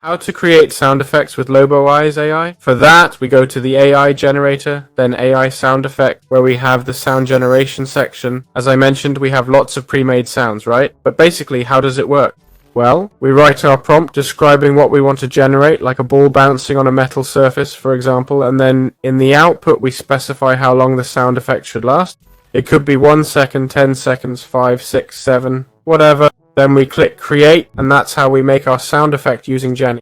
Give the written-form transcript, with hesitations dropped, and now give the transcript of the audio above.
How to create sound effects with LOVO AI? For that, we go to the AI generator, then AI sound effect, where we have the sound generation section. As I mentioned, we have lots of pre-made sounds, right? But basically, how does it work? Well, we write our prompt describing what we want to generate, like a ball bouncing on a metal surface, for example, and then in the output, we specify how long the sound effect should last. It could be 1 second, 10 seconds, 5, 6, 7, whatever. Then we click create, and that's how we make our sound effect using GENNY.